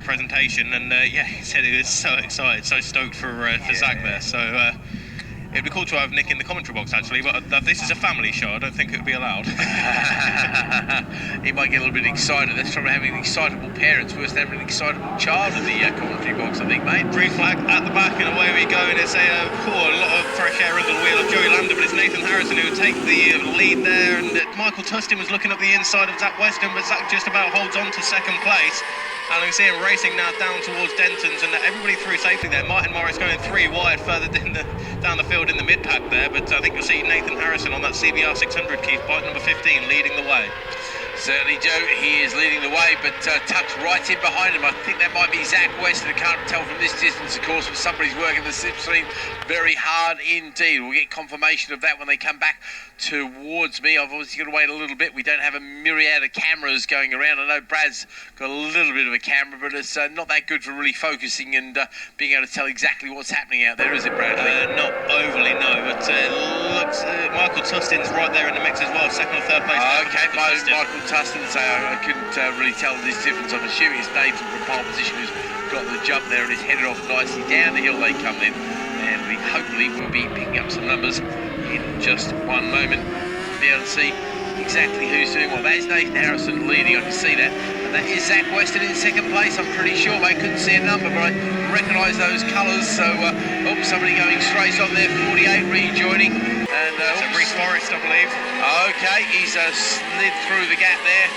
presentation, and yeah, he said he was so excited, so stoked for Zach there. So it'd be cool to have Nick in the commentary box actually, but this is a family show. I don't think it would be allowed. He might get a little bit excited. That's from having excitable parents worse than having an excitable child in the commentary box, I think, mate. Green flag at the back, and away we go. And it's a lot of fresh air under the wheel of Joey Landa, but it's Nathan Harrison who will take the lead there. And Michael Tustin was looking up the inside of Zach Weston, but Zach just about holds on to second place. And I can see him racing now down towards Denton's, and everybody through safely there. Martin Morris going 3 wide further down the field in the mid-pack there, but I think you'll see Nathan Harrison on that CBR 600, Keith, bike number 15, leading the way. Certainly, Joe, he is leading the way, but tucked right in behind him. I think that might be Zach Weston. I can't tell from this distance, of course, but somebody's working the slipstream very hard indeed. We'll get confirmation of that when they come back towards me. I've obviously got to wait a little bit. We don't have a myriad of cameras going around. I know Brad's got a little bit of a camera, but it's not that good for really focusing and being able to tell exactly what's happening out there, is it, Bradley? Not overly, no, but looks Michael Tustin's right there in the mix as well, second or third place. Okay, Michael Tustin, so I couldn't really tell this difference. I'm assuming it's Nathan from pole position who's got the jump there and is headed off nicely down the hill. They come in, and we hopefully will be picking up some numbers in just one moment. We'll be able to see exactly who's doing what. That is Nathan Harrison leading, I can see that. And that is Zach Weston in second place, I'm pretty sure. I couldn't see a number, but I recognise those colours. So, somebody going straight on there, 48 rejoining. And Reece Forrest, I believe. Okay, he's slid through the gap there.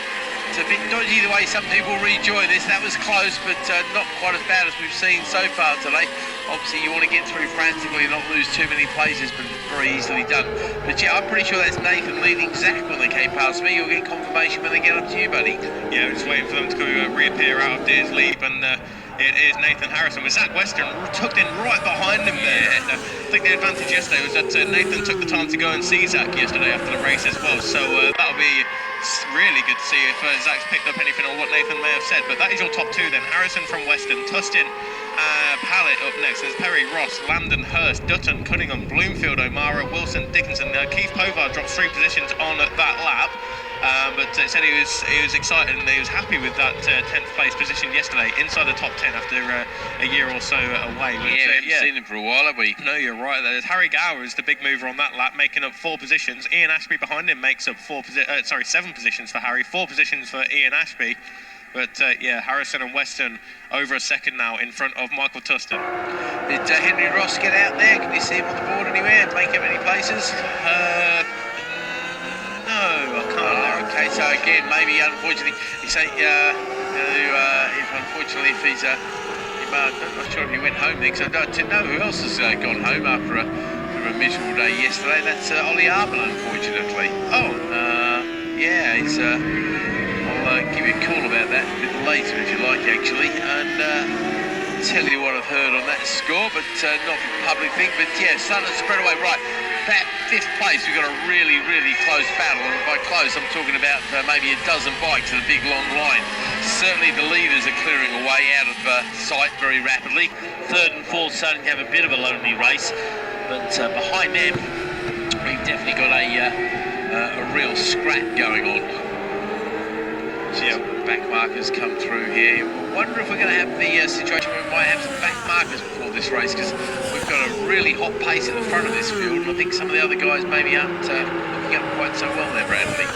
It's a bit dodgy the way some people rejoin this. That was close, but not quite as bad as we've seen so far today. Obviously, you want to get through frantically and not lose too many places, but it's very easily done. But yeah, I'm pretty sure that's Nathan leading Zach when they came past me. You'll get confirmation when they get up to you, buddy. Yeah, we're just waiting for them to reappear out of Deer's leap, and it is Nathan Harrison with Zach Weston tucked in right behind him there. And I think the advantage yesterday was that Nathan took the time to go and see Zach yesterday after the race as well. So that'll be really good to see if Zach's picked up anything on what Nathan may have said. But that is your top two then. Harrison from Weston, Tustin, Pallett up next. There's Perry, Ross, Landon, Hurst, Dutton, Cunningham, Bloomfield, O'Mara, Wilson, Dickinson. Keith Povard drops 3 positions on that lap. But said he was excited and he was happy with that 10th place position yesterday inside the top 10 after a year or so away. But, we haven't seen him for a while, have we? No, you're right. There's Harry Gower is the big mover on that lap, making up 4 positions. Ian Ashby behind him makes up 7 positions for Harry, 4 positions for Ian Ashby. But yeah, Harrison and Weston over a second now in front of Michael Tustin. Did Henry Ross get out there? Can you see him on the board anywhere and make him any places? No, I can't. Okay, so again, maybe unfortunately, you say, unfortunately, if he's, I'm not sure if he went home then, because I don't know who else has gone home after a miserable day yesterday. That's Ollie Arbin, unfortunately. Oh, yeah, he's. I'll give you a call about that a bit later if you like, actually, and tell you what I've heard on that score, but not for the public thing. But yeah, starting to spread away. Right, that 5th place, we've got a really, really close battle, and by close, I'm talking about maybe a dozen bikes in a big long line. Certainly the leaders are clearing away out of sight very rapidly. 3rd and 4th starting to have a bit of a lonely race, but behind them, we've definitely got a real scrap going on. Back markers come through here. I wonder if we're going to have the situation where we might have some back markers before this race, because we've got a really hot pace at the front of this field, and I think some of the other guys maybe aren't looking up quite so well there, Bradley.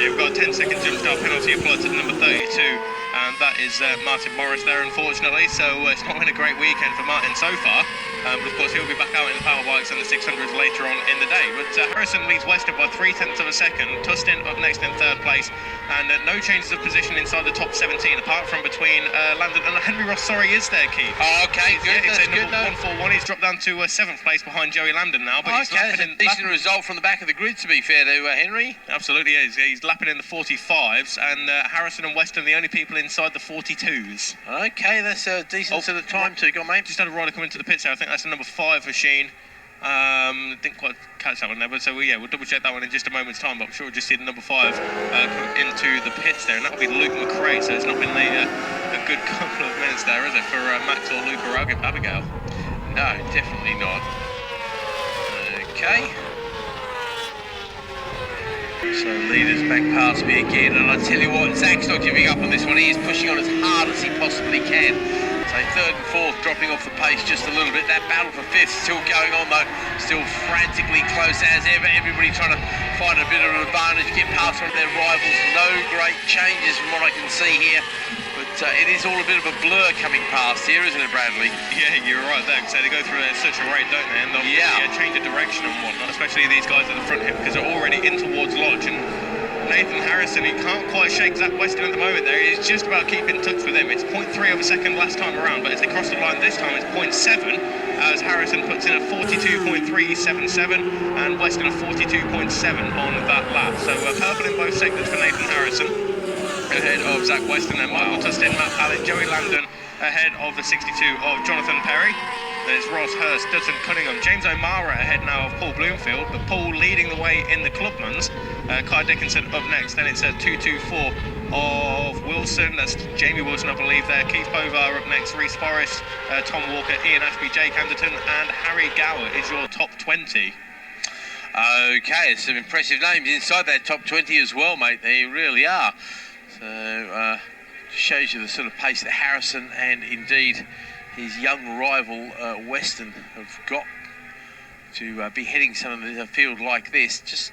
You've got a 10-second jump start penalty applied to number 32, and that is Martin Morris there, unfortunately. So it's not been a great weekend for Martin so far. But of course he'll be back out in the power bikes and the 600s later on in the day. But Harrison leads Weston by 0.3 of a second. Tustin up next in 3rd place, and no changes of position inside the top 17 apart from between Landon and Henry Ross. Sorry, is there, Keith? Oh, okay, good. Yeah, That's it's good. number 141. He's dropped down to 7th place behind Joey Landon now. But okay, that's a decent result from the back of the grid, to be fair to Henry. Absolutely is. He's lapping in the 45s, and Harrison and Weston the only people inside the 42s. Okay, that's a decent sort of time too. Go on, mate. Just had a rider come into the pits there. I think that's the number 5 for Sheen. Didn't quite catch that one there, but so yeah, we'll double check that one in just a moment's time. But I'm sure we'll just see the number 5 come into the pits there, and that'll be Luke McRae. So it's not been a good couple of minutes there, is it, for Max or Luke or Abigail? No, definitely not. Okay. So leaders back past me again, and I tell you what, Zach's not giving up on this one. He is pushing on as hard as he possibly can. So third and fourth dropping off the pace just a little bit. That battle for fifth still going on though, still frantically close as ever. Everybody trying to find a bit of an advantage, get past one of their rivals. No great changes from what I can see here. But it is all a bit of a blur coming past here, isn't it, Bradley? Yeah, you're right there. So they go through such a rate, don't they? And they'll change of direction and whatnot, especially these guys at the front here, because they're already in towards Lodge. And Nathan Harrison, he can't quite shake Zach Weston at the moment there. He's just about keeping touch with him. It's 0.3 of a second last time around, but as they cross the line this time, it's 0.7, as Harrison puts in a 42.377 and Weston a 42.7 on that lap. So purple in both sectors for Nathan Harrison, ahead of Zach Weston, and Michael Tustin, Matt Pallett, Joey Landon ahead of the 62 of Jonathan Perry. There's Ross Hurst, Dutton Cunningham, James O'Mara ahead now of Paul Bloomfield, but Paul leading the way in the Clubmans. Kai Dickinson up next, then it's a 224 of Wilson, that's Jamie Wilson I believe there, Keith Bovar up next, Reece Forrest, Tom Walker, Ian Ashby, Jake Anderton and Harry Gower is your top 20. Okay, some impressive names inside that top 20 as well, mate, they really are. So, shows you the sort of pace that Harrison and indeed his young rival Weston have got to be heading some of the field like this. Just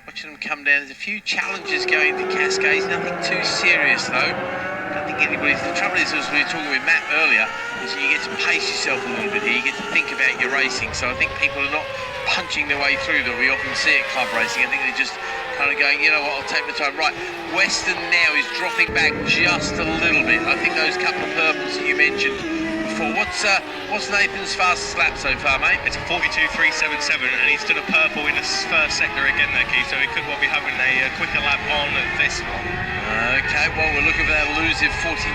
watching them come down. There's a few challenges going to Cascades, nothing too serious though. I don't think anybody's. The trouble is, as we were talking with Matt earlier, is you get to pace yourself a little bit here. You get to think about your racing. So I think people are not punching their way through that we often see at club racing. I think they're just kind of going, you know what, I'll take my time. Right, Weston now is dropping back just a little bit. I think those couple of purples that you mentioned before. What's Nathan's fastest lap so far, mate? It's a 42.377, and he's done a purple in his first sector again there, Keith, so he could well be having a quicker lap on this one. Okay, well, we're looking for that elusive 41.9.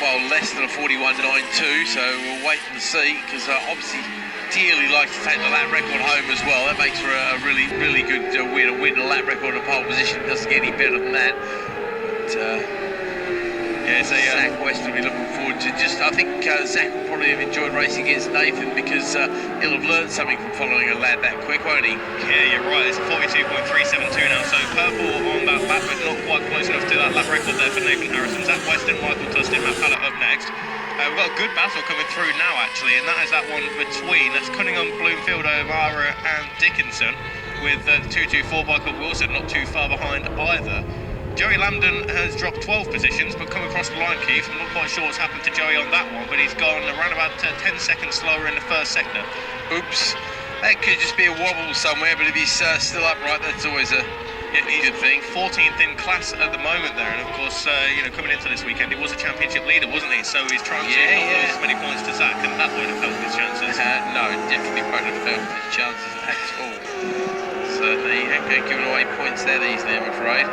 Well, less than a 41.92, so we'll wait and see, because obviously dearly likes to take the lap record home as well. That makes for a really, really good win. A win, a lap record, a pole position. Doesn't get any better than that. But, yeah, so Zach Weston will be looking forward to I think Zach will probably have enjoyed racing against Nathan, because he'll have learned something from following a lad that quick, won't he? Yeah, you're right. It's 42.372 now, so purple on that lap, but not quite close enough to that lap record there for Nathan Harrison. Zach Weston, Michael Tustin, Matt Pallett up next. We've got a good battle coming through now, actually, and that is that one between, that's Cunningham, Bloomfield, O'Mara and Dickinson, with the 224 Michael Wilson not too far behind either. Joey Landon has dropped 12 positions, but come across the line, Keith. I'm not quite sure what's happened to Joey on that one, but he's gone around about 10 seconds slower in the first sector. Oops. That could just be a wobble somewhere, but if he's still upright, that's always a good thing. 14th in class at the moment there, and of course, coming into this weekend, he was a championship leader, wasn't he? So he's trying to not lose as many points to Zach, and that won't have helped his chances. No, definitely won't have helped his chances at all. Certainly, okay, giving away points that easily, I'm afraid.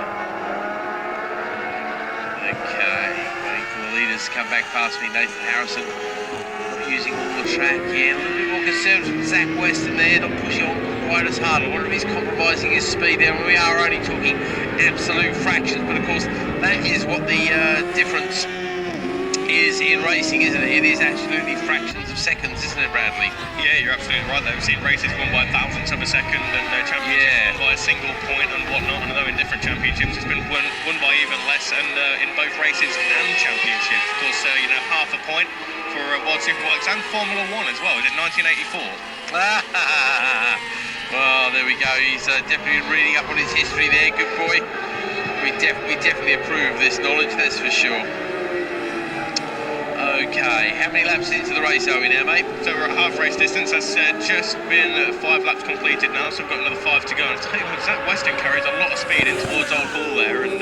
Okay, waiting for the leaders to come back past me. Nathan Harrison not using all the track. Yeah, a little bit more conservative with Zach Weston there, not pushing on quite as hard. I wonder if he's compromising his speed there. We are only talking absolute fractions, but of course that is what the difference is in racing, isn't it? It is absolutely fractions of seconds, isn't it, Bradley? Yeah, you're absolutely right there. We've seen races won by thousandths of a second, and championships won by a single point and whatnot, and although in different championships it's been won by even less, and in both races and championships. Of course, half a point for World Superbikes and Formula 1 as well. Is it 1984? Well, there we go. He's definitely reading up on his history there. Good boy. We definitely approve this knowledge, that's for sure. Okay, how many laps into the race are we now, mate? So we're at half race distance. That's just been 5 laps completed now, so we've got another 5 to go. And Zach Weston carries a lot of speed in towards Old Hall there, and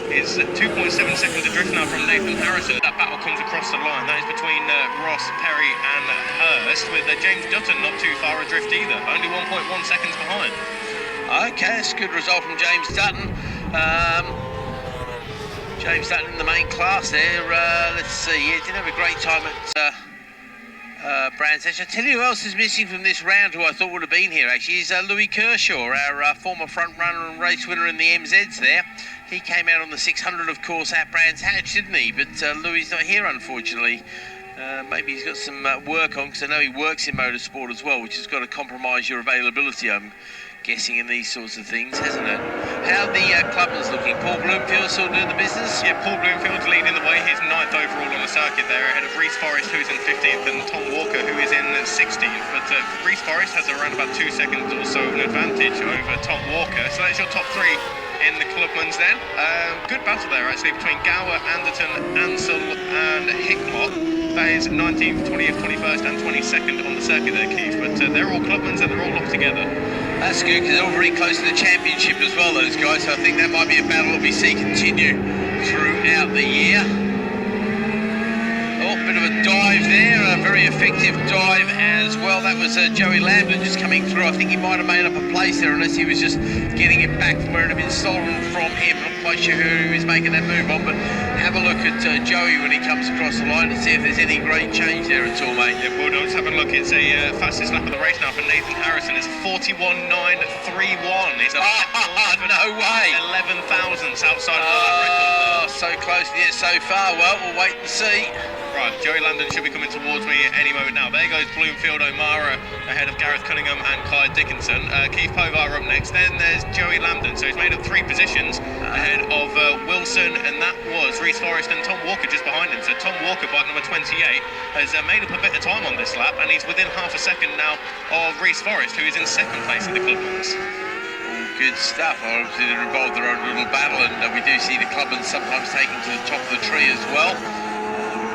is 2.7 seconds adrift now from Nathan Harrison. That battle comes across the line. That is between Ross, Perry and Hurst, with James Dutton not too far adrift either, only 1.1 seconds behind. Okay, that's a good result from James Dutton. James Dutton in the main class there. Let's see, he didn't have a great time at Brands Hatch. I'll tell you who else is missing from this round, who I thought would have been here actually, is Louis Kershaw, our former front runner and race winner in the MZs there. He came out on the 600, of course, at Brands Hatch, didn't he? But Louis not here, unfortunately. Maybe he's got some work on, because I know he works in motorsport as well, which has got to compromise your availability, I'm guessing in these sorts of things, hasn't it? How the Clubman's looking? Paul Bloomfield still doing the business? Yeah, Paul Bloomfield's leading the way. He's 9th overall on the circuit there, ahead of Reece Forrest, who's in 15th, and Tom Walker, who is in 16th. But Reece Forrest has around about 2 seconds or so of an advantage over Tom Walker. So that's your top 3 in the Clubman's then. Good battle there actually between Gower, Anderton, Ansell and Hickmott. That is 19th, 20th, 21st and 22nd on the circuit there, Keith. But they're all Clubman's and they're all locked together. That's good because they're all very close to the championship as well, those guys. So I think that might be a battle that we see continue throughout the year. Oh, bit of a dive there, a very effective dive as well. That was Joey Lambert just coming through. I think he might have made up a place there unless he was just getting it back from where it had been stolen from him. Not quite sure who he was making that move on, but have a look at Joey when he comes across the line and see if there's any great change there at all, mate. Yeah, Bulldogs, have a look. It's a fastest lap of the race now for Nathan Harrison. It's 41.931. He's no way. 11 thousandths outside of the lap record. So close yet so far. Well, we'll wait and see. Right, Joey Landon should be coming towards me any moment now. There goes Bloomfield O'Mara ahead of Gareth Cunningham and Kai Dickinson. Keith Povar up next. Then there's Joey Landon. So he's made up 3 positions ahead of Wilson, and that was Reece Forrest and Tom Walker just behind him. So Tom Walker, bike number 28, has made up a bit of time on this lap, and he's within half a second now of Reece Forrest, who is in 2nd place in the Clubman's. Good stuff. Obviously they're involved in their own little battle, and we do see the Clubman sometimes taking to the top of the tree as well.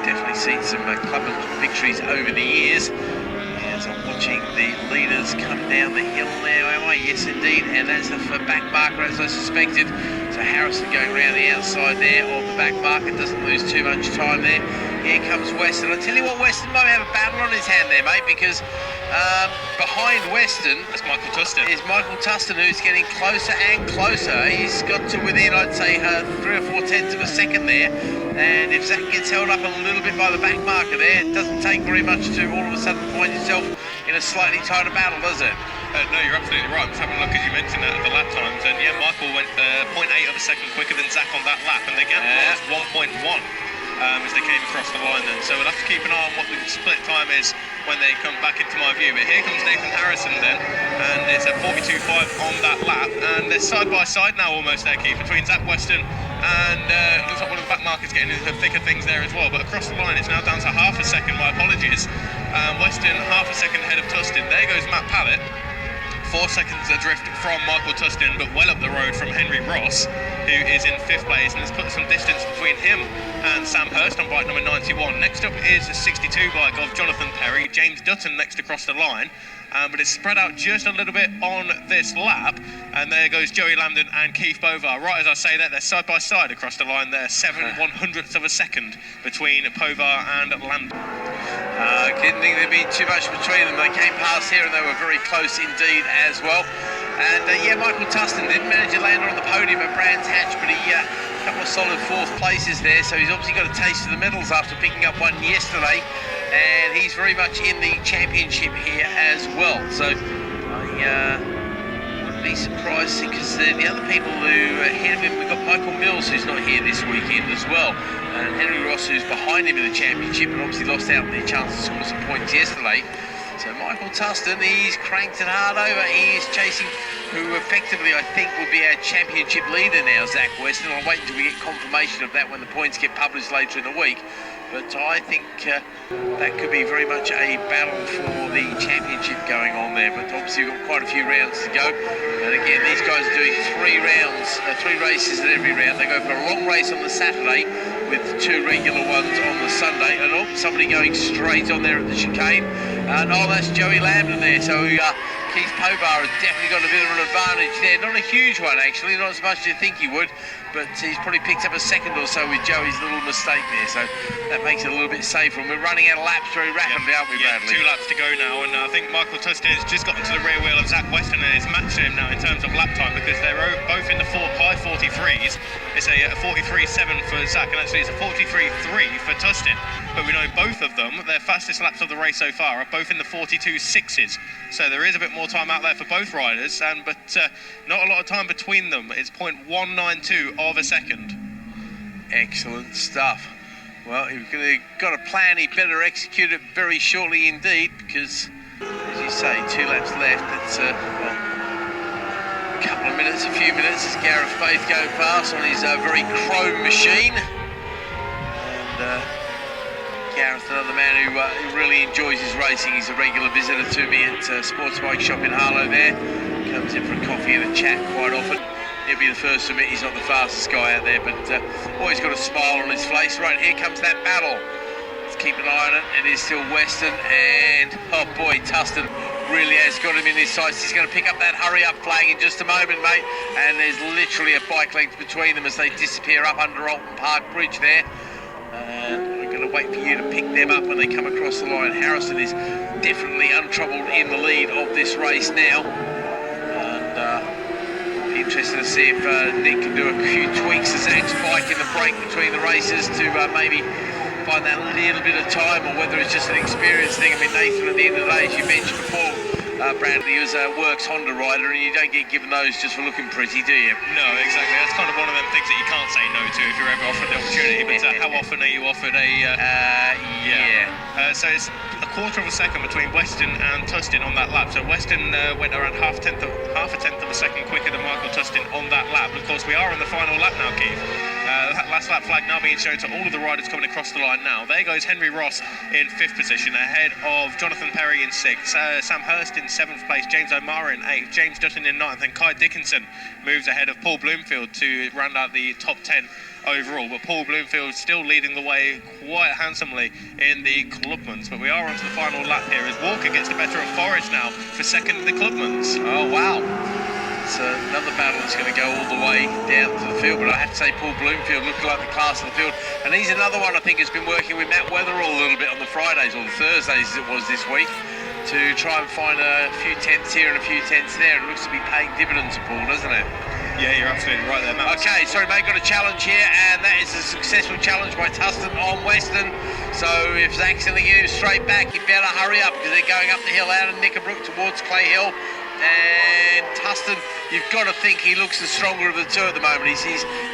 Definitely seen some Clubman victories over the years. As I'm watching the leaders come down the hill now, am I? Yes, indeed. And that's the back marker, as I suspected. So Harrison going around the outside there of the back marker, doesn't lose too much time there. Here comes Weston. I tell you what, Weston might have a battle on his hand there, mate, because behind Weston, that's Michael Tustin. Is Michael Tustin, who's getting closer and closer. He's got to within, I'd say, 3 or 4 tenths of a second there. And if Zach gets held up a little bit by the back marker there, it doesn't take very much to all of a sudden find yourself in a slightly tighter battle, does it? No, you're absolutely right. I'm just having a look, as you mentioned, at the lap times. And yeah, Michael went 0.8 of a second quicker than Zach on that lap. And the gap was 1.1 as they came across the line then. So we'll have to keep an eye on what the split time is when they come back into my view. But here comes Nathan Harrison then. And it's a 42.5 on that lap. And they're side by side now almost there, Keith, between Zach Weston and looks like one of the back markers getting into the thick of things there as well. But across the line, it's now down to half a second. My apologies. Weston half a second ahead of Tustin. There goes Matt Pallett. 4 seconds adrift from Michael Tustin, but well up the road from Henry Ross, who is in 5th place, and has put some distance between him and Sam Hurst on bike number 91. Next up is a 62 bike of Jonathan Perry, James Dutton next across the line. But it's spread out just a little bit on this lap, and there goes Joey Lambden and Keith Povar. Right as I say that, they're side by side across the line there, 7/100th of a second between Povar and Lambden. Didn't think there'd be too much between them. They came past here and they were very close indeed as well. And yeah, Michael Tustin didn't manage to land on the podium at Brands Hatch, but he a couple of solid 4th places there, so he's obviously got a taste of the medals after picking up one yesterday, and he's very much in the championship here as well. So I wouldn't be surprised because the other people who are ahead of him, we've got Michael Mills, who's not here this weekend as well, and Henry Ross, who's behind him in the championship and obviously lost out on their chance to score some points yesterday. So Michael Tustin, he's cranked it hard over. He is chasing who effectively I think will be our championship leader now, Zach Weston. I'll wait until we get confirmation of that when the points get published later in the week. But I think that could be very much a battle for the championship going on there. But obviously we've got quite a few rounds to go. And again, these guys are doing 3 races at every round. They go for a long race on the Saturday with 2 regular ones on the Sunday. And oh, somebody going straight on there at the chicane. And oh, that's Joey Lambden there. So Keith Povar has definitely got a bit of an advantage there. Not a huge one, actually, not as much as you think he would, but he's probably picked up a second or so with Joey's little mistake there, so that makes it a little bit safer. And we're running out of laps very rapidly, aren't we, Bradley? 2 laps to go now, and I think Michael Tustin has just got into the rear wheel of Zach Weston and is matching him now in terms of lap time, because they're both in the high 43s. It's a 43.7 for Zach, and actually it's a 43.3 for Tustin. But we know both of them, their fastest laps of the race so far, are both in the 42.6s. So there is a bit more time out there for both riders, but not a lot of time between them. It's 0.192 of a second. Excellent stuff. Well, if you've got a plan, he better execute it very shortly indeed, because, as you say, 2 laps left. It's well, couple of minutes, a few minutes, as Gareth Faith going past on his very chrome machine. And Gareth, another man who really enjoys his racing. He's a regular visitor to me at Sports Bike Shop in Harlow there. Comes in for a coffee and a chat quite often. He'll be the first to admit he's not the fastest guy out there, but always got a smile on his face. Right, here comes that battle. Let's keep an eye on it. It is still Western, and oh boy, Tustin really has got him in his sights. He's going to pick up that hurry-up flag in just a moment, mate. And there's literally a bike length between them as they disappear up under Oulton Park Bridge there. And we're going to wait for you to pick them up when they come across the line. Harrison is definitely untroubled in the lead of this race now. And interested to see if Nick can do a few tweaks to Zach's bike in the break between the races to maybe find that little bit of time, or whether it's just an experience thing. I mean, Nathan, at the end of the day, as you mentioned before, Brandon, he was a works Honda rider, and you don't get given those just for looking pretty, do you? No, exactly. That's kind of one of them things that you can't say no to if you're ever offered the opportunity. But how often are you offered a... so it's a quarter of a second between Weston and Tustin on that lap. So Weston went around half a tenth of a second quicker than Michael Tustin on that lap. Of course, we are on the final lap now, Keith. That last lap flag now being shown to all of the riders coming across the line now. There goes Henry Ross in 5th position, ahead of Jonathan Perry in 6th, Sam Hurst in 7th place, James O'Mara in 8th, James Dutton in 9th, and Kai Dickinson moves ahead of Paul Bloomfield to round out the top 10 overall. But Paul Bloomfield still leading the way quite handsomely in the Clubmans. But we are on to the final lap here as Walker gets the better of Forage now for second in the Clubmans. Oh, wow. It's another battle that's going to go all the way down to the field, but I have to say Paul Bloomfield looking like the class of the field, and he's another one I think has been working with Matt Weatherall a little bit on the Fridays or the Thursdays as it was this week to try and find a few tenths here and a few tenths there. It looks to be paying dividends to Paul, doesn't it? Yeah, you're absolutely right there, Matt. Okay, sorry mate, got a challenge here, and that is a successful challenge by Tustin on Western. So if Zach's going to get him straight back, he better hurry up because they're going up the hill out of Knickerbrook towards Clay Hill. And Tustin, you've got to think he looks the stronger of the two at the moment.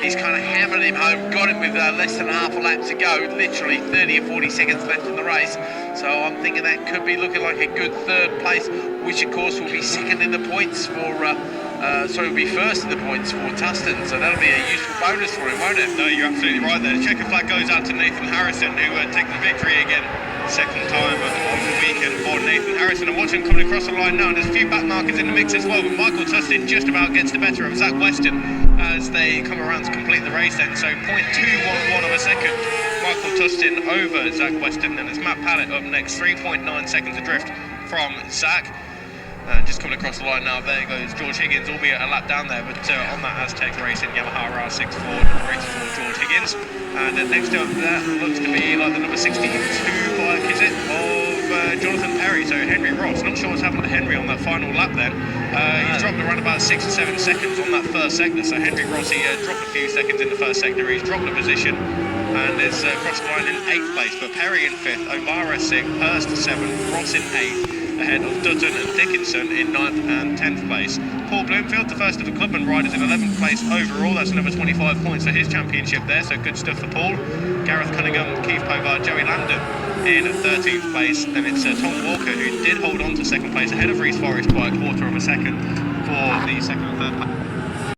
He's kind of hammered him home, got him with less than half a lap to go, literally 30 or 40 seconds left in the race. So I'm thinking that could be looking like a good third place, which of course will be second in the points for, will be first in the points for Tustin. So that'll be a useful bonus for him, won't it? No, you're absolutely right there. Checker flag goes out to Nathan Harrison, who took the victory again. Second time of the weekend for Nathan Harrison. And watch him coming across the line now. And there's a few back markers in the mix as well. But Michael Tustin just about gets the better of Zach Weston as they come around to complete the race then. So 0.211 of a second. Michael Tustin over Zach Weston. And it's Matt Pallett up next. 3.9 seconds adrift from Zach. Just coming across the line now, there goes George Higgins, albeit a lap down there, but on that Aztec Racing Yamaha R6 Ford, race for George Higgins. And next up, that looks to be like the number 62 bike, is it, of Jonathan Perry, so Henry Ross. Not sure what's happened to Henry on that final lap then. He's dropped around about 6 or 7 seconds on that first sector, so Henry Ross, he dropped a few seconds in the first sector, he's dropped a position, and is across the line in 8th place, but Perry in 5th, O'Mara 6th, Hurst 7th, Ross in 8th, ahead of Dutton and Dickinson in 9th and 10th place. Paul Bloomfield, the first of the Clubman riders, in 11th place overall. That's another 25 points for his championship there, so good stuff for Paul. Gareth Cunningham, Keith Povart, Joey Landon in 13th place. Then it's Tom Walker, who did hold on to second place ahead of Reece Forrest by a quarter of a second for the second and third place.